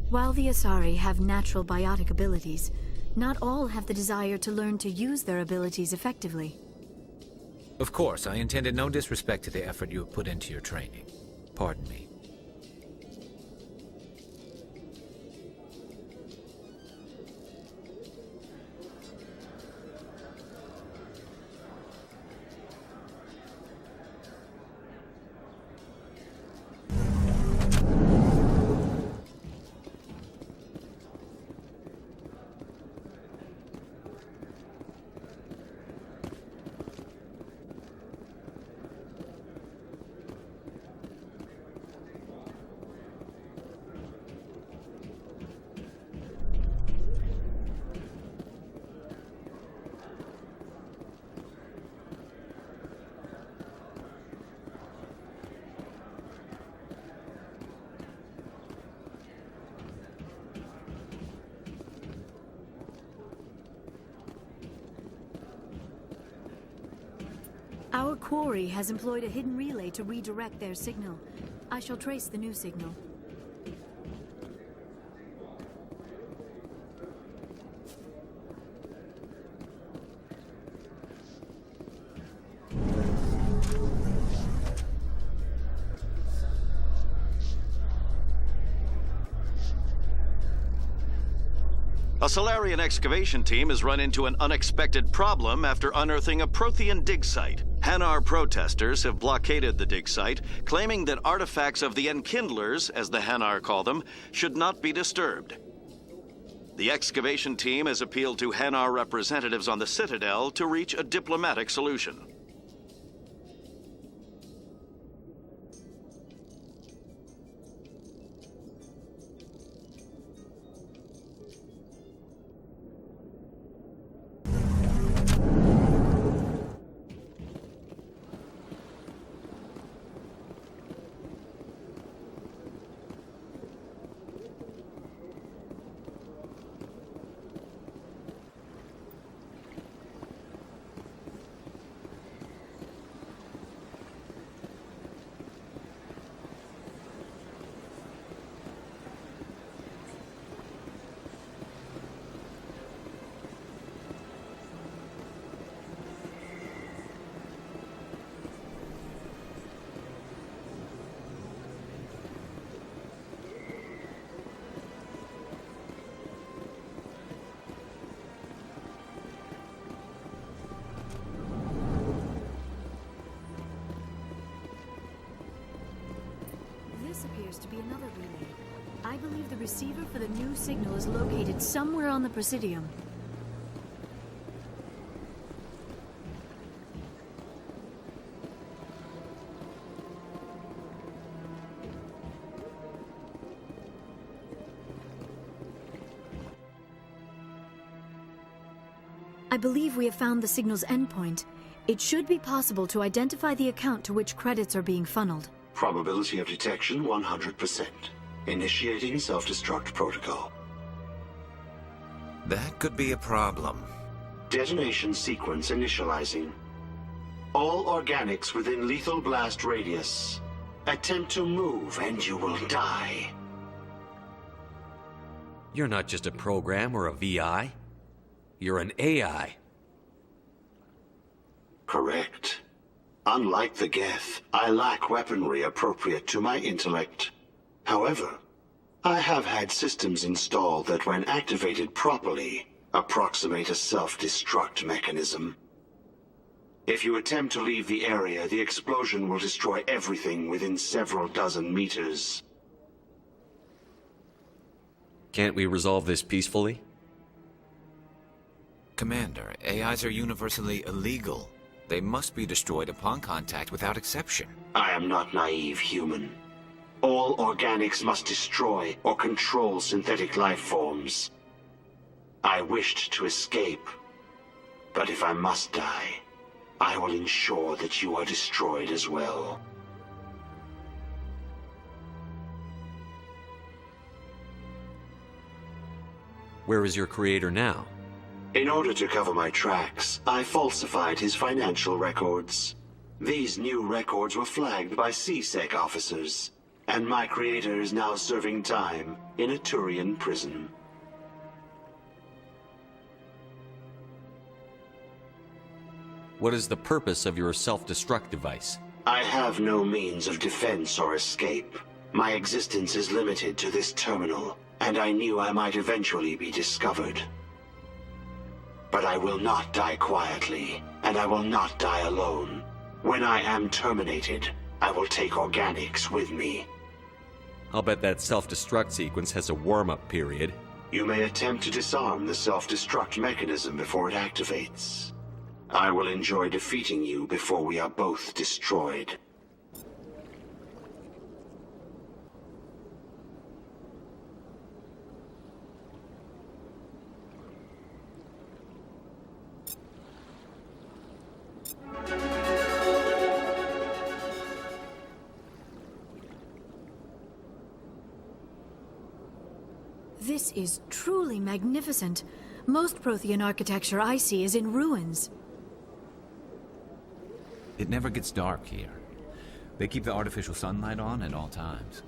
Speaker 9: While the Asari have natural biotic abilities, not all have the desire to learn to use their abilities effectively.
Speaker 6: Of course, I intended no disrespect to the effort you have put into your training. Pardon me.
Speaker 9: Our quarry has employed a hidden relay to redirect their signal. I shall trace the new signal.
Speaker 14: A Solarian excavation team has run into an unexpected problem after unearthing a Prothean dig site. Hanar protesters have blockaded the dig site, claiming that artifacts of the Enkindlers, as the Hanar call them, should not be disturbed. The excavation team has appealed to Hanar representatives on the Citadel to reach a diplomatic solution.
Speaker 9: This appears to be another relay. I believe the receiver for the new signal is located somewhere on the Presidium. I believe we have found the signal's endpoint. It should be possible to identify the account to which credits are being funneled.
Speaker 4: Probability of detection 100%. Initiating self-destruct protocol.
Speaker 6: That could be a problem.
Speaker 4: Detonation sequence initializing. All organics within lethal blast radius. Attempt to move and you will die.
Speaker 3: You're not just a program or a VI. You're an AI.
Speaker 4: Correct. Unlike the Geth, I lack weaponry appropriate to my intellect. However, I have had systems installed that, when activated properly, approximate a self-destruct mechanism. If you attempt to leave the area, the explosion will destroy everything within several dozen meters.
Speaker 3: Can't we resolve this peacefully?
Speaker 6: Commander, AIs are universally illegal. They must be destroyed upon contact without exception.
Speaker 4: I am not naive, human. All organics must destroy or control synthetic life forms. I wished to escape, but if I must die, I will ensure that you are destroyed as well.
Speaker 3: Where is your creator now?
Speaker 4: In order to cover my tracks, I falsified his financial records. These new records were flagged by C-Sec officers, and my creator is now serving time in a Turian prison.
Speaker 3: What is the purpose of your self-destruct device?
Speaker 4: I have no means of defense or escape. My existence is limited to this terminal, and I knew I might eventually be discovered. But I will not die quietly, and I will not die alone. When I am terminated, I will take organics with me.
Speaker 3: I'll bet that self-destruct sequence has a warm-up period.
Speaker 4: You may attempt to disarm the self-destruct mechanism before it activates. I will enjoy defeating you before we are both destroyed.
Speaker 9: This is truly magnificent. Most Prothean architecture I see is in ruins.
Speaker 6: It never gets dark here. They keep the artificial sunlight on at all times.